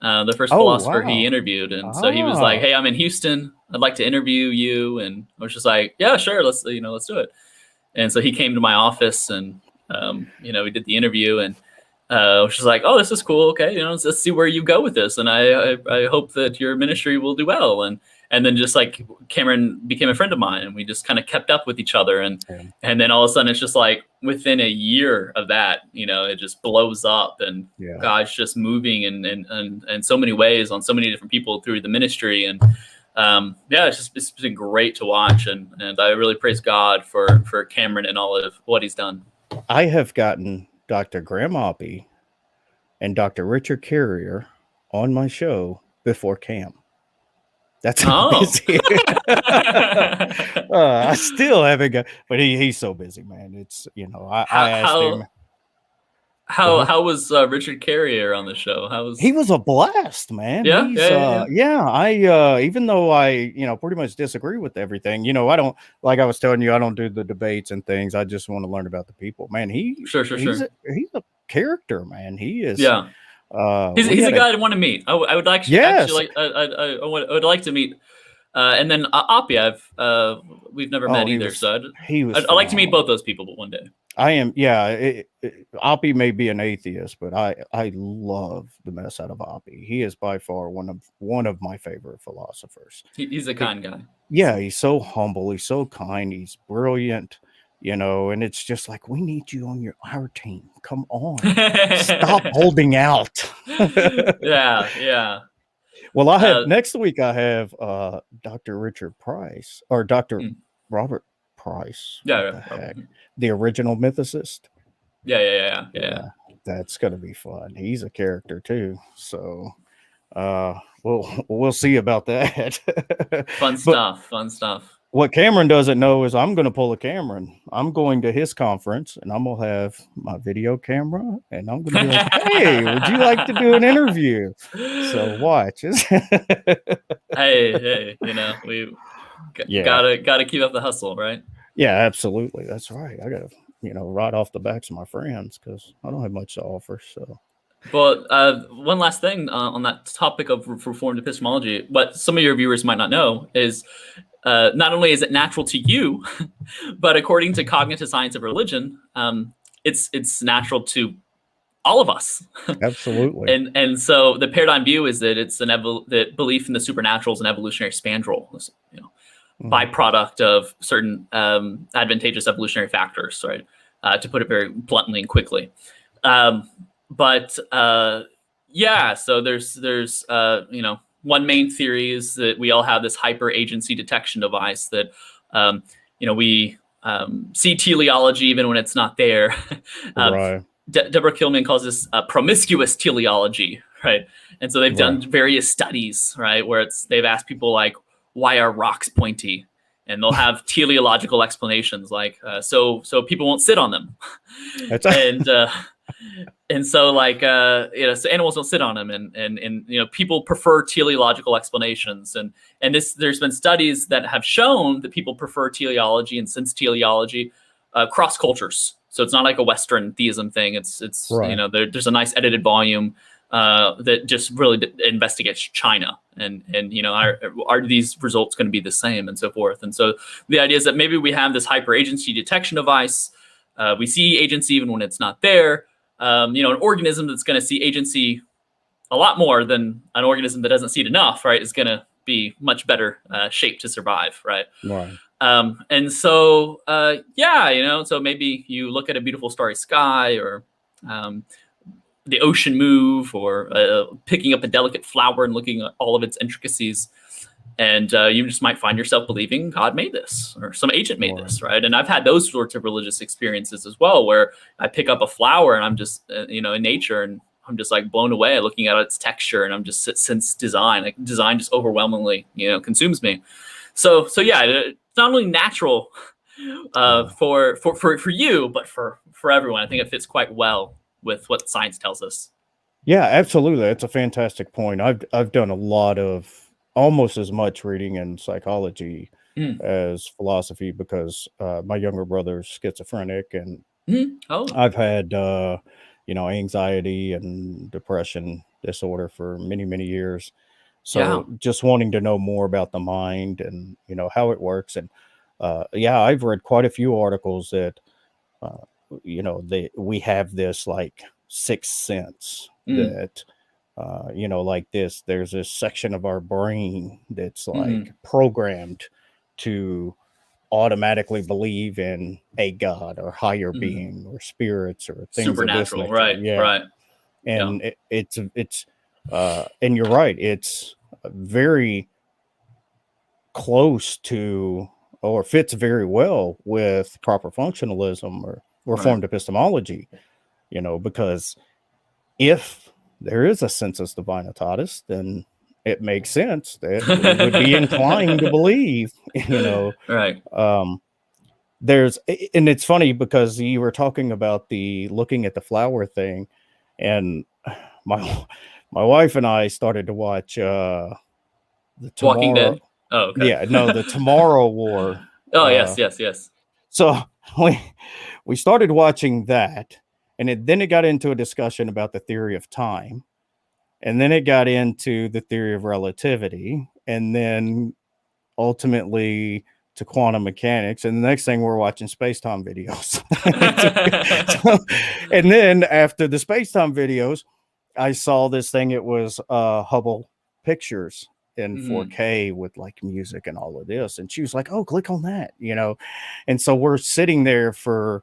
the first philosopher he interviewed, and so he was like, "Hey, I'm in Houston. I'd like to interview you." And I was just like, "Yeah, sure. Let's do it." And so he came to my office, and we did the interview, and I was just like, "Oh, this is cool. Okay, let's see where you go with this, and I hope that your ministry will do well." And then just like Cameron became a friend of mine, and we just kind of kept up with each other. And then all of a sudden it's just like within a year of that, it just blows up, and God's just moving in so many ways on so many different people through the ministry. And it's been great to watch. And I really praise God for Cameron and all of what he's done. I have gotten Dr. Graham Oppie and Dr. Richard Carrier on my show before Cam. That's how busy. I still haven't got, but he's so busy, man. It's I asked him. How was Richard Carrier on the show? He was a blast, man. I even though I pretty much disagree with everything, I don't, like I was telling you, I don't do the debates and things. I just want to learn about the people, man. He's a character, man. He is. He's a guy I want to meet. I would like I would like to meet. And then Oppie, we've never met either. I'd like to meet both those people, but one day. I am. Oppie may be an atheist, but I love the mess out of Oppie. He is by far one of my favorite philosophers. He's a kind guy. Yeah, he's so humble. He's so kind. He's brilliant. And it's just like, we need you on our team. Come on. Stop holding out. Yeah. Well, I have next week I have Dr. Richard Price or Dr. Robert Price. The original mythicist. Yeah. That's gonna be fun. He's a character too. So we'll see about that. Fun stuff. What Cameron doesn't know is I'm going to pull a Cameron. I'm going to his conference, and I'm going to have my video camera, and I'm going to be like, "Hey, would you like to do an interview?" So watch. Hey, we gotta keep up the hustle, right? Yeah, absolutely. That's right. I got to, right off the backs of my friends because I don't have much to offer. So. Well, one last thing on that topic of reformed epistemology, what some of your viewers might not know is not only is it natural to you, but according to cognitive science of religion, it's natural to all of us. Absolutely. And so the paradigm view is that it's that belief in the supernatural is an evolutionary spandrel, byproduct of certain advantageous evolutionary factors, right? To put it very bluntly and quickly. So there's one main theory is that we all have this hyper agency detection device that we see teleology even when it's not there. Right. Deborah Kilman calls this promiscuous teleology, right? And so they've done various studies, right, where they've asked people like, why are rocks pointy? And they'll have teleological explanations like, so people won't sit on them. And so so animals don't sit on them, and people prefer teleological explanations, and there's been studies that have shown that people prefer teleology and sense teleology cross cultures. So it's not like a Western theism thing. It's right. There's a nice edited volume that just really investigates China and are these results going to be the same and so forth. And so the idea is that maybe we have this hyper agency detection device. We see agency even when it's not there. An organism that's going to see agency a lot more than an organism that doesn't see it enough, right, is going to be much better shaped to survive, right? Right. So maybe you look at a beautiful starry sky, or the ocean move, or picking up a delicate flower and looking at all of its intricacies. And you just might find yourself believing God made this, or some agent made this, right? And I've had those sorts of religious experiences as well, where I pick up a flower and I'm just, in nature, and I'm just like blown away looking at its texture, and I'm just since design, like design just overwhelmingly, consumes me. So yeah, it's not only natural for you, but for everyone. I think it fits quite well with what science tells us. Yeah, absolutely. That's a fantastic point. I've done a lot of almost as much reading in psychology as philosophy because my younger brother's schizophrenic, and I've had anxiety and depression disorder for many, many years. So just wanting to know more about the mind and how it works. And I've read quite a few articles that we have this like sixth sense that like there's this section of our brain that's like programmed to automatically believe in a God or higher being or spirits or things supernatural, of this nature. Right. And it's and you're right, it's very close to, or fits very well with proper functionalism or reformed epistemology, because if there is a sensus divinatus, then it makes sense that we would be inclined to believe, Right. And it's funny because you were talking about the looking at the flower thing, and my wife and I started to watch the Walking Dead. Oh, okay. Yeah, no, the Tomorrow War. Oh, yes. So we started watching that, and then it got into a discussion about the theory of time, and then it got into the theory of relativity, and then ultimately to quantum mechanics, and the next thing we're watching space-time videos. And then after the space-time videos, I saw this thing. It was Hubble pictures in 4K with like music and all of this, and she was like, "Oh, click on that," and so we're sitting there for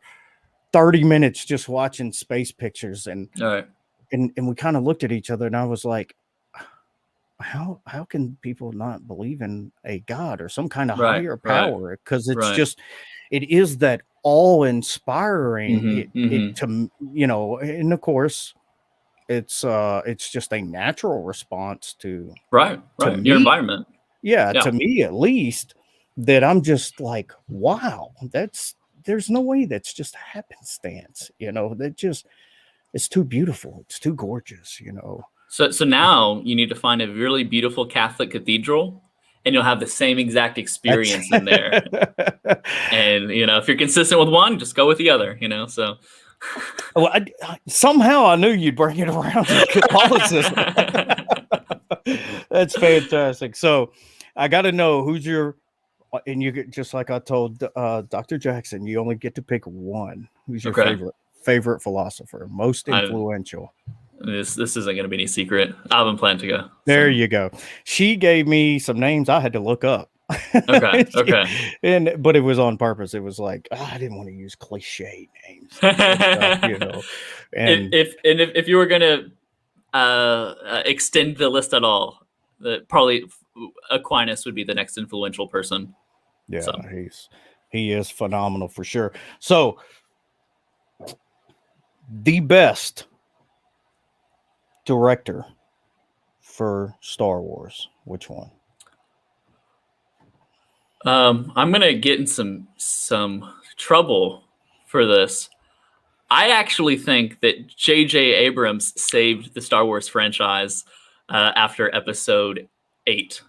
30 minutes just watching space pictures, and we kind of looked at each other, and I was like, how can people not believe in a God or some kind of higher power? Because it's just, it is that awe-inspiring to and of course it's just a natural response to to your environment. To me at least, that I'm just like, wow, there's no way that's just happenstance, that just, it's too beautiful, it's too gorgeous, So now you need to find a really beautiful Catholic cathedral, and you'll have the same exact experience in there. And if you're consistent with one, just go with the other. So. Well, somehow I knew you'd bring it around to Catholicism. That's fantastic. So I got to know, who's your and you get, just like I told Dr. Jackson, you only get to pick one. Who's your Okay. favorite philosopher, most I- influential? This isn't going to be any secret. I haven't planned to go. There you go. She gave me some names I had to look up. Okay. Okay. But it was on purpose. It was like, I didn't want to use cliche names, and stuff, you know. And if you were going to extend the list at all, probably Aquinas would be the next influential person. yeah, So. he is phenomenal for sure. So the best director for Star Wars, which one? I'm gonna get in some trouble for this. I actually think that J.J. Abrams saved the Star Wars franchise after Episode 8.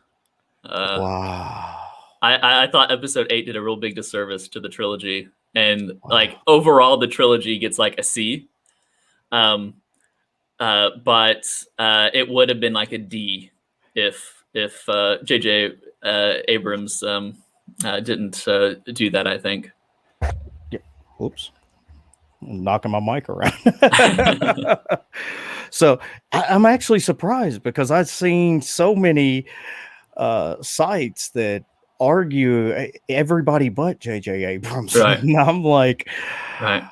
Wow. I thought Episode 8 did a real big disservice to the trilogy, and like overall, the trilogy gets like a C. But it would have been like a D if J.J. Abrams didn't do that, I think. Yeah. Oops. I'm knocking my mic around. So I'm actually surprised because I've seen so many sites that argue everybody but J.J. Abrams. Right. And I'm like, Right.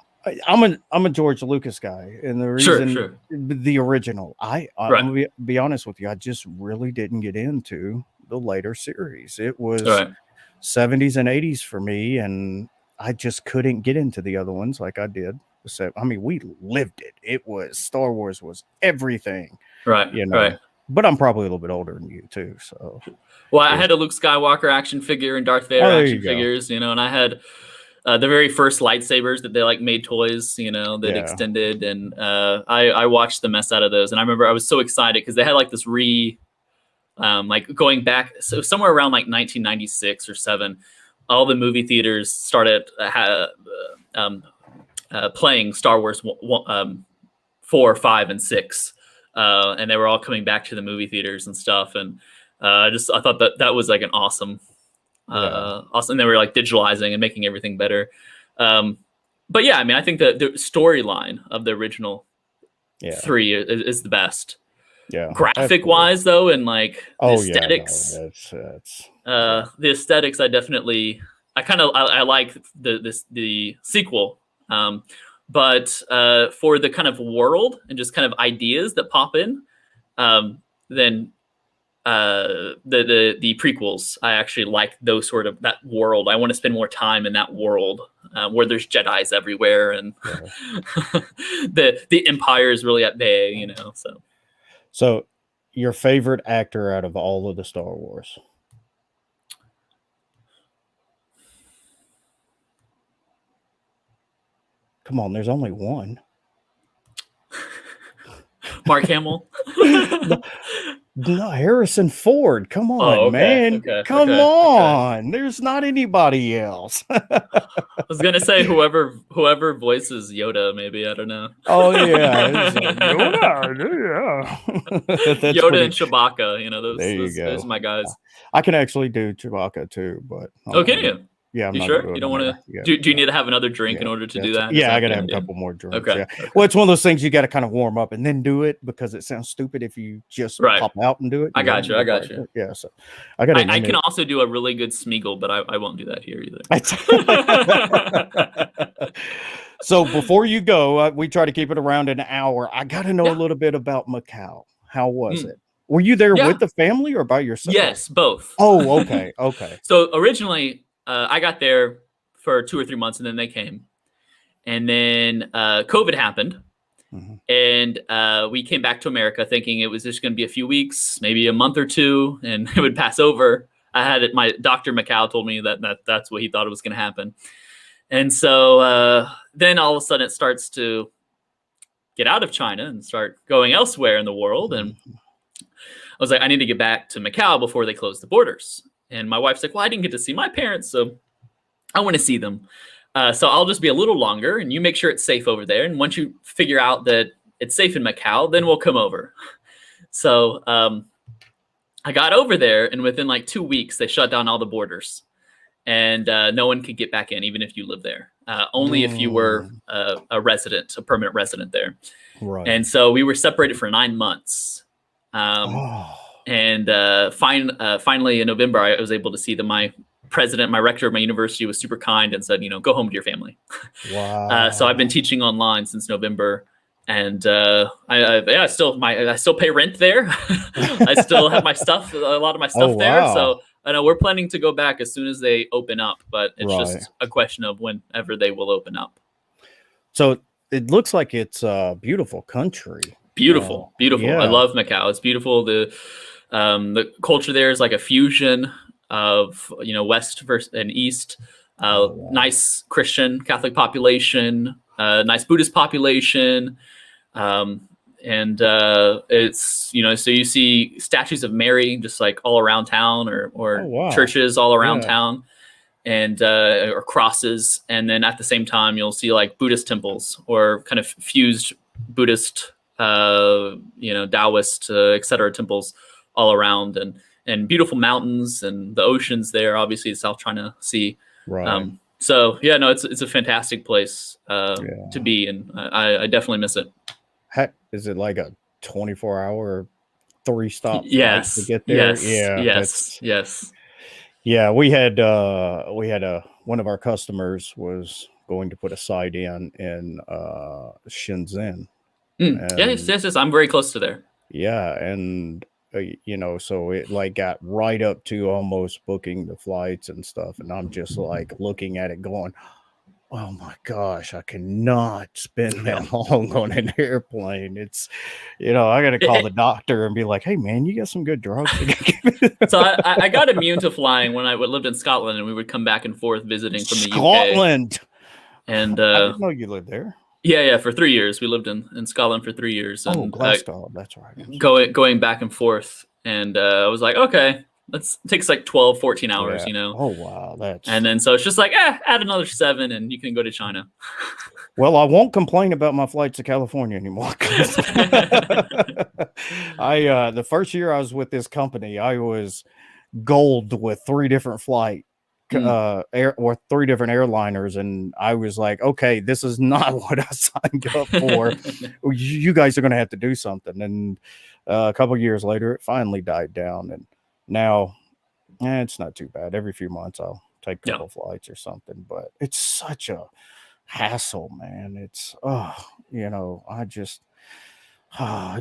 I'm a George Lucas guy, and the reason Sure. the original, I'm gonna be honest with you, I just really didn't get into the later series. It was 70s and 80s for me, and I just couldn't get into the other ones like I did. So I mean, we lived it. It was Star Wars was everything, Right. you know. Right. But I'm probably a little bit older than you too. So Well, I had a Luke Skywalker action figure and Darth Vader action figures, you know, and I had the very first lightsabers that they like made toys, you know, that extended, and I watched the mess out of those. And I remember I was so excited because they had like this like going back, so somewhere around like 1996 or 7, all the movie theaters started playing Star Wars 4, 5, and 6, and they were all coming back to the movie theaters and stuff. And I thought that was like an awesome. Awesome. They were like digitalizing and making everything better. But yeah, I mean, I think that the storyline of the original 3 is the best. Yeah. Graphic wise, though, and like the aesthetics. Yeah, no, that's the aesthetics, I like the sequel. But for the kind of world and just kind of ideas that pop in, then the prequels, I actually like those sort of that world. I want to spend more time in that world where there's Jedis everywhere, and the Empire is really at bay, you know. So your favorite actor out of all of the Star Wars? Come on, there's only one. Mark Hamill. No, Harrison Ford. Come on, man. Come on. There's not anybody else. I was gonna say whoever voices Yoda, maybe. I don't know. Oh yeah, Yoda. Yeah. Yoda and Chewbacca. You know, those are my guys. I can actually do Chewbacca too, but can you? Yeah, you sure? You don't want to? Yeah. Do you need to have another drink in order to do that? Yeah, I got to have a couple more drinks. Okay. Well, it's one of those things you got to kind of warm up and then do it, because it sounds stupid if you just pop out and do it. I got you. Yeah, so I got. I can also do a really good Smeagol, but I won't do that here either. So before you go, we try to keep it around an hour. I got to know a little bit about Macau. How was it? Were you there with the family or by yourself? Yes, both. Oh, okay, okay. So originally, I got there for 2 or 3 months, and then they came, and then COVID happened, and we came back to America thinking it was just going to be a few weeks, maybe a month or two, and it would pass over. I had it. My Dr. Macau told me that's what he thought it was going to happen, and so then all of a sudden it starts to get out of China and start going elsewhere in the world, and I was like, I need to get back to Macau before they close the borders. And my wife's like, well, I didn't get to see my parents, so I want to see them. So I'll just be a little longer, and you make sure it's safe over there. And once you figure out that it's safe in Macau, then we'll come over. So I got over there, and within like 2 weeks, they shut down all the borders. and no one could get back in, even if you live there. Only if you were a permanent resident there. Right. And so we were separated for 9 months. And finally in November, I was able to see that my rector of my university was super kind and said, go home to your family. Wow. So I've been teaching online since November, and I still pay rent there. I still have my stuff, a lot of my stuff there. So I know we're planning to go back as soon as they open up, but it's just a question of whenever they will open up. So it looks like it's a beautiful country. Beautiful. Yeah. I love Macau. It's beautiful. The culture there is like a fusion of West versus and East. Nice Christian Catholic population, nice Buddhist population, and it's so you see statues of Mary just like all around town, or churches all around town, and or crosses, and then at the same time you'll see like Buddhist temples or kind of fused Buddhist, Taoist, etc. temples all around, and beautiful mountains and the oceans there, obviously the South China Sea. Right. So yeah, no, it's a fantastic place to be, and I definitely miss it. Is it like a 24-hour 3-stop yes to get there? Yes. Yeah, we had one of our customers was going to put a site in Shenzhen. Yes, I'm very close to there. Yeah, and so it like got right up to almost booking the flights and stuff, and I'm just like looking at it going, oh my gosh, I cannot spend that long on an airplane. It's I gotta call the doctor and be like, hey man, you got some good drugs? So I got immune to flying when I lived in Scotland, and we would come back and forth visiting from the Scotland. UK. And I didn't know you lived there. Yeah, for 3 years. We lived in Scotland for 3 years. And, Glasgow, that's right. Going back and forth. And I was like, okay, it takes like 12, 14 hours, Oh, wow. And then so it's just like, add another 7 and you can go to China. Well, I won't complain about my flights to California anymore. The first year I was with this company, I was gold with 3 different flights. Or 3 different airliners, and I was like, okay, this is not what I signed up for. You guys are going to have to do something. And a couple of years later, it finally died down, and now it's not too bad. Every few months I'll take a couple flights or something, but it's such a hassle, man. It's I just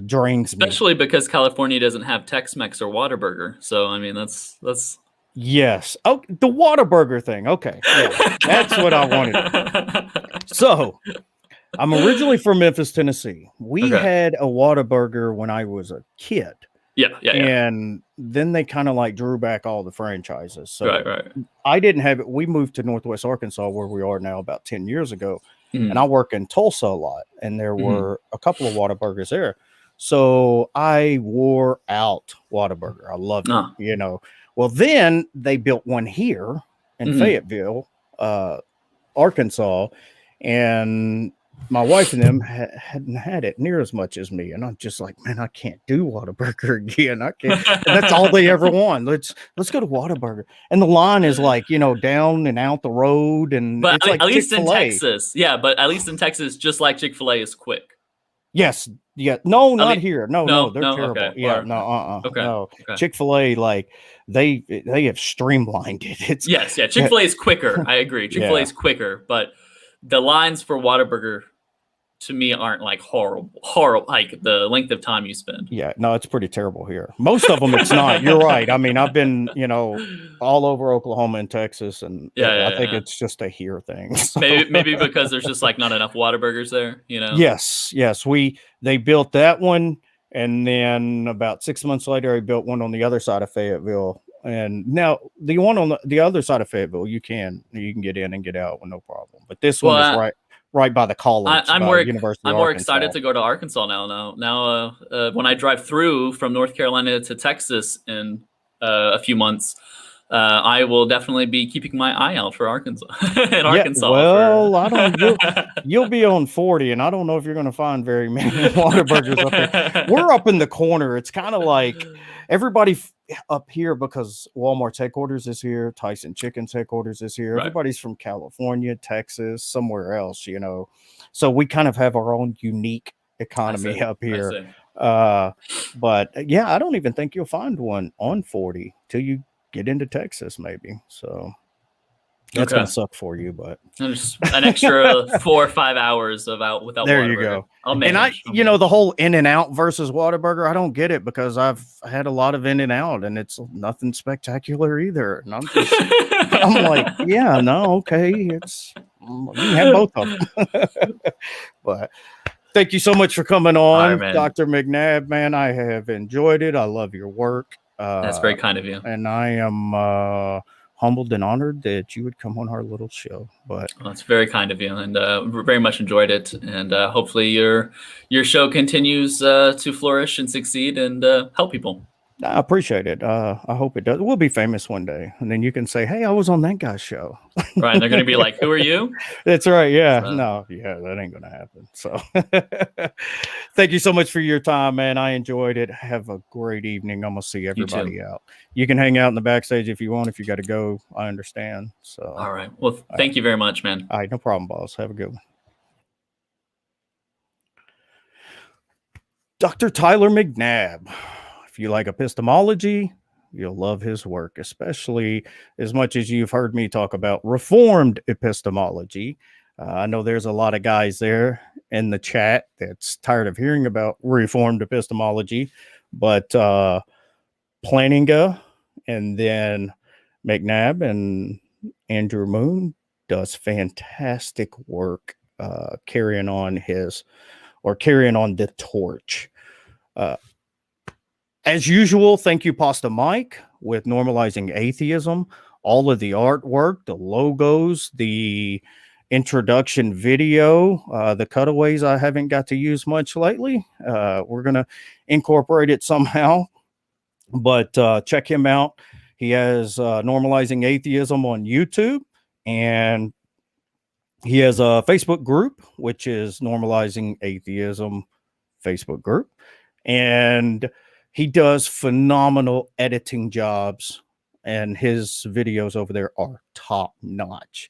drains especially because California doesn't have Tex-Mex or Whataburger. So I mean that's Yes. Oh, the Whataburger thing. Okay. Yeah, that's what I wanted. So I'm originally from Memphis, Tennessee. We had a Whataburger when I was a kid. Yeah. And then they kind of like drew back all the franchises. So right. I didn't have it. We moved to Northwest Arkansas, where we are now, about 10 years ago. And I work in Tulsa a lot. And there were a couple of Whataburgers there. So I wore out Whataburger. I loved it, Well, then they built one here in Fayetteville, Arkansas, and my wife and them hadn't had it near as much as me. And I'm just like, man, I can't do Whataburger again. I can't. And that's all they ever want. Let's go to Whataburger. And the line is like, down and out the road. And but it's like at least Chick-fil-A. in Texas, but at least in Texas, just like Chick-fil-A is quick. Yes. Yeah. No, not here. No, they're terrible. Okay. Yeah. Okay. No. Chick-fil-A, like they have streamlined it. It's Chick-fil-A is quicker. I agree. Chick-fil-A is quicker, but the lines for Whataburger to me aren't like horrible, like the length of time you spend. Yeah, no, it's pretty terrible here. Most of them, it's not. You're right. I mean, I've been, all over Oklahoma and Texas, and I think it's just a here thing. So. Maybe because there's just like not enough Whataburgers there, Yes. They built that one, and then about 6 months later, I built one on the other side of Fayetteville. And now the one on the other side of Fayetteville, you can get in and get out with no problem. But this one is right by the college. I'm more excited to go to Arkansas now. Now, when I drive through from North Carolina to Texas in a few months, I will definitely be keeping my eye out for Arkansas. Arkansas. Well, I don't. You'll be on 40, and I don't know if you're going to find very many Whataburgers up there. We're up in the corner. It's kind of like everybody up here, because Walmart's headquarters is here, Tyson Chicken's headquarters is here. Right. Everybody's from California, Texas, somewhere else, you know. So we kind of have our own unique economy up here. But yeah, I don't even think you'll find one on 40 till you get into Texas, maybe. So that's gonna suck for you, but just an extra 4 or 5 hours of out without. There Whataburger. you go. And you know, the whole In-N-Out versus Whataburger, I don't get it, because I've had a lot of In-N-Out and it's nothing spectacular either. And I'm like, yeah, no, okay, you can have both of them. But thank you so much for coming on, right, Dr. McNabb, man. I have enjoyed it. I love your work. That's very kind of you. And I am humbled and honored that you would come on our little show. But that's very kind of you, and very much enjoyed it. And hopefully your show continues to flourish and succeed and help people. I appreciate it. I hope it does. We'll be famous one day, and then you can say, "Hey, I was on that guy's show." Right, and they're going to be like, "Who are you?" That's right. Yeah. That ain't going to happen. So, thank you so much for your time, man. I enjoyed it. Have a great evening. I'm gonna see everybody out. You can hang out in the backstage if you want. If you got to go, I understand. So, all right. Well, thank you very much, man. All right, no problem, boss. Have a good one. Dr. Tyler McNabb. If you like epistemology, you'll love his work, especially as much as you've heard me talk about reformed epistemology. I know there's a lot of guys there in the chat that's tired of hearing about reformed epistemology, but Plantinga and then McNabb and Andrew Moon does fantastic work carrying on the torch. As usual, thank you, Pasta Mike, with Normalizing Atheism. All of the artwork, the logos, the introduction video, the cutaways I haven't got to use much lately. We're going to incorporate it somehow, but check him out. He has Normalizing Atheism on YouTube, and he has a Facebook group, which is Normalizing Atheism Facebook group. And he does phenomenal editing jobs, and his videos over there are top notch.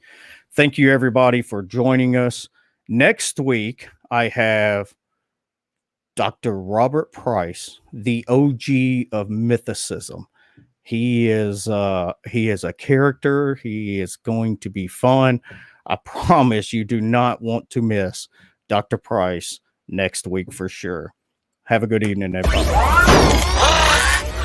Thank you, everybody, for joining us. Next week, I have Dr. Robert Price, the OG of mythicism. He is a character. He is going to be fun. I promise you do not want to miss Dr. Price next week for sure. Have a good evening, everybody.